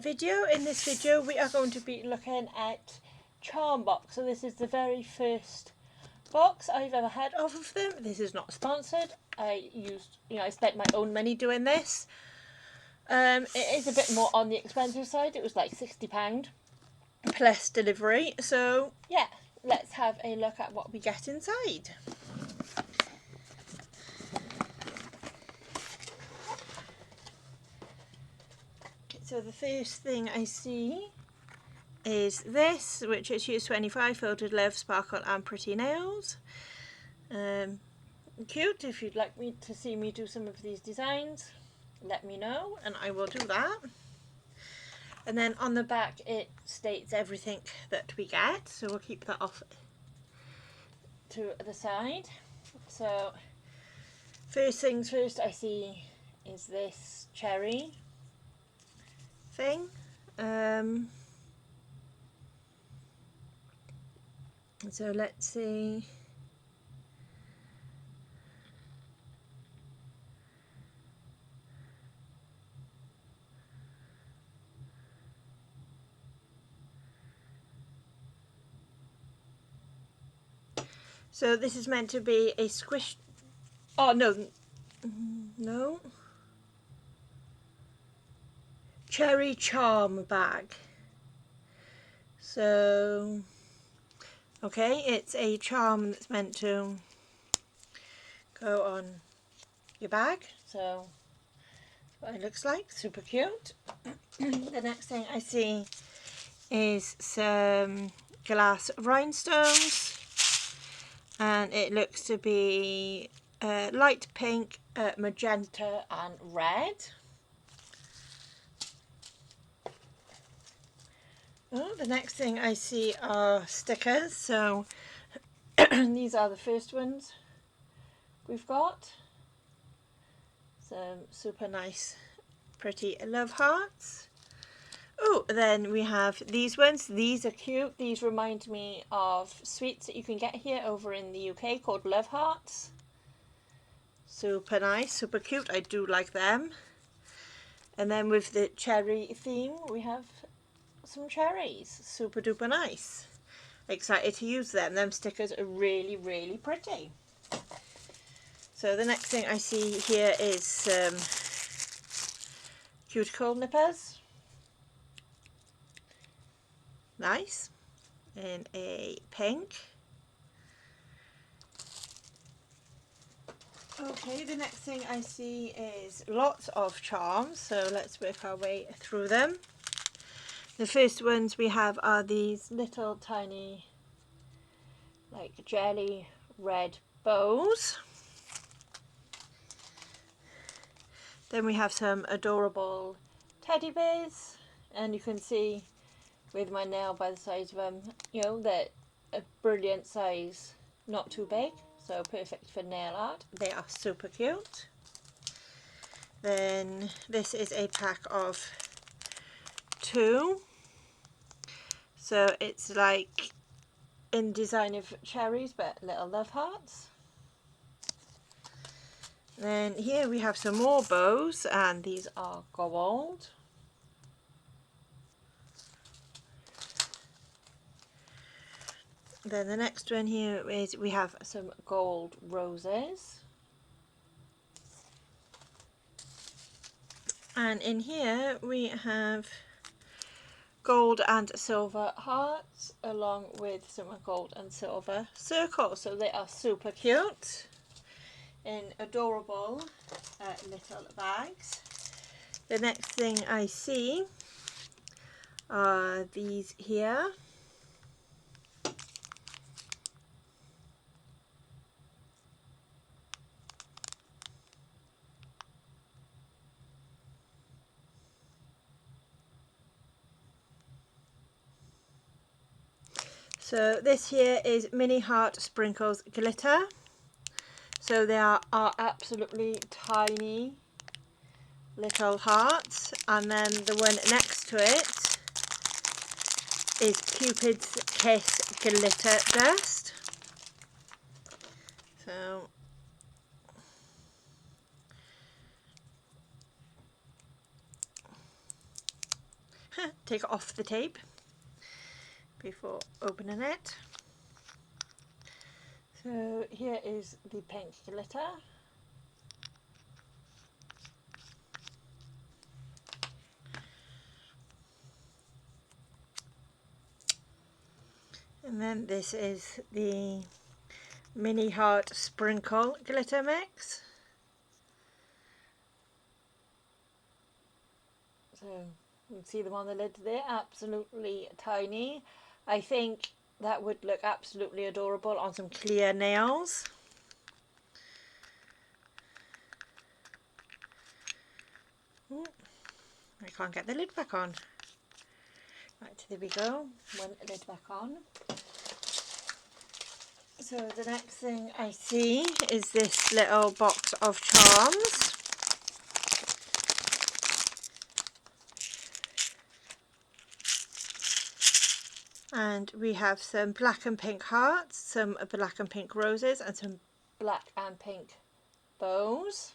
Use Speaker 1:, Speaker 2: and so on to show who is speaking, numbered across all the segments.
Speaker 1: video. In this video we are going to be looking at Charm Box. So this is the very first box I've ever had off of them. This is not sponsored. I spent my own money doing this. It is a bit more on the expensive side. It was like £60 plus delivery. So yeah, let's have a look at what we get inside. So the first thing I see is this, which is Use 25 Filtered Love, Sparkle and Pretty Nails. Cute. If you'd like me to see me do some of these designs, let me know and I will do that. And then on the back it states everything that we get, so we'll keep that off to the side. So first things first I see is this cherry thing. So let's see. So this is meant to be a squish. Oh no. Cherry charm bag. So okay, it's a charm that's meant to go on your bag. So that's what it looks like. Super cute. The next thing I see is some glass rhinestones, and it looks to be light pink, magenta and red. Oh, the next thing I see are stickers. So these are the first ones we've got. Some super nice pretty love hearts. Oh, then we have these ones. These are cute. These remind me of sweets that you can get here over in the UK called Love Hearts. Super nice, super cute. I do like them. And then with the cherry theme we have some cherries. Super duper nice. Excited to use them. Them stickers are really, really pretty. So the next thing I see here is some cuticle nippers. Nice. In a pink. Okay, the next thing I see is lots of charms. So let's work our way through them. The first ones we have are these little tiny like jelly red bows. Then we have some adorable teddy bears, and you can see with my nail by the size of them, they're a brilliant size, not too big, so perfect for nail art. They are super cute. Then this is a pack of 2. So it's like in design of cherries but little love hearts. Then here we have some more bows, and these are gold. Then the next one here is we have some gold roses. And in here we have gold and silver hearts along with some gold and silver circles. So they are super cute in adorable little bags. The next thing I see are these here. So this here is Mini Heart Sprinkles Glitter. So they are absolutely tiny little hearts, and then the one next to it is Cupid's Kiss Glitter Dust. So take off the tape before opening it. So here is the pink glitter. And then this is the Mini Heart Sprinkle Glitter Mix. So you can see them on the lid there, absolutely tiny. I think that would look absolutely adorable on some clear nails. Ooh, I can't get the lid back on. Right, there we go, one lid back on. So the next thing I see is this little box of charms. And we have some black and pink hearts, some black and pink roses, and some black and pink bows.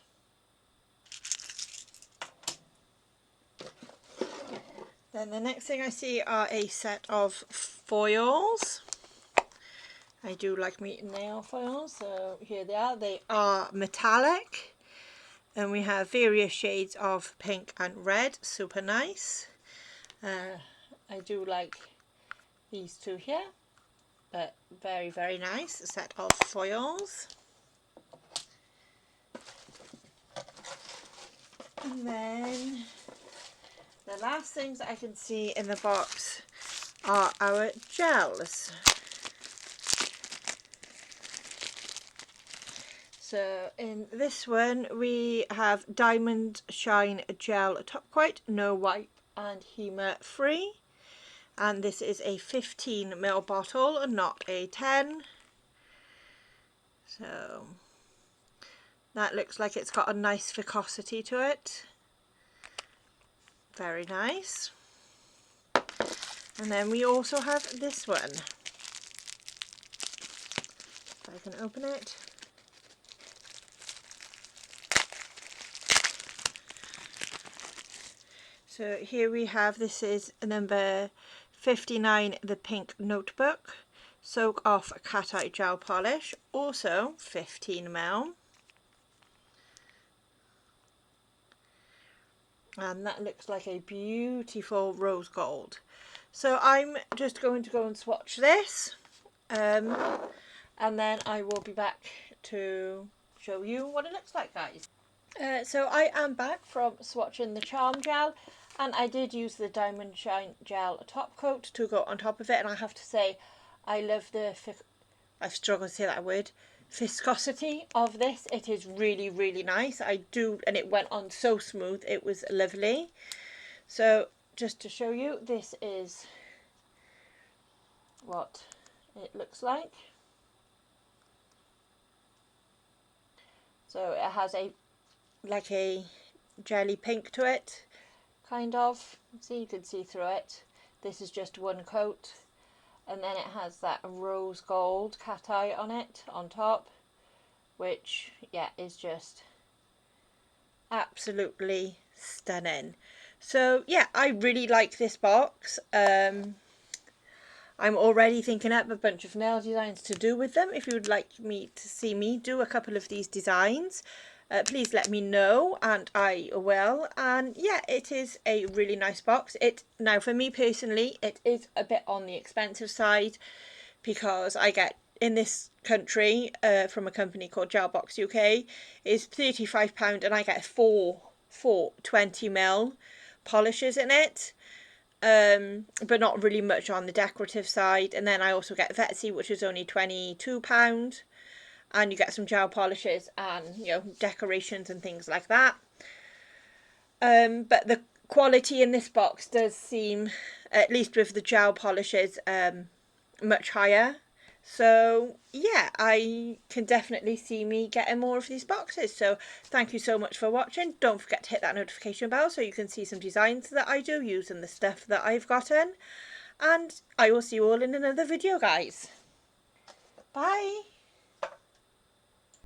Speaker 1: Then the next thing I see are a set of foils. I do like me nail foils, so here they are. They are metallic, and we have various shades of pink and red, super nice. I do like these two here, but very, very nice. A set of foils. And then the last things I can see in the box are our gels. So in this one we have Diamond Shine Gel Top Coat, no wipe and HEMA free. And this is a 15ml bottle, not a 10. So that looks like it's got a nice viscosity to it. Very nice. And then we also have this one. If I can open it. So here we have, this is number 59, the Pink Notebook. Soak Off Cat Eye Gel Polish, also 15ml. And that looks like a beautiful rose gold. So I'm just going to go and swatch this, and then I will be back to show you what it looks like, guys. So I am back from swatching the Charm Gel, and I did use the Diamond Shine Gel top coat to go on top of it, and I have to say I love the, I've struggled to say that word, viscosity of this. It is really, really nice. I do, and it went on so smooth, it was lovely. So just to show you, this is what it looks like. So it has a like a jelly pink to it, kind of. See, you can see through it. This is just one coat, and then it has that rose gold cat eye on it on top, which, yeah, is just absolutely stunning. So yeah, I really like this box. I'm already thinking up a bunch of nail designs to do with them. If you would like me to see me do a couple of these designs, please let me know and I will. And yeah, it is a really nice box. Now for me personally, it is a bit on the expensive side, because I get in this country from a company called Gelbox UK is £35, and I get four 20ml polishes in it. But not really much on the decorative side. And then I also get Vetsy, which is only £22, and you get some gel polishes and, you know, decorations and things like that. But the quality in this box does seem, at least with the gel polishes, much higher. So yeah, I can definitely see me getting more of these boxes. So thank you so much for watching. Don't forget to hit that notification bell so you can see some designs that I do using the stuff that I've gotten. And I will see you all in another video, guys. Bye.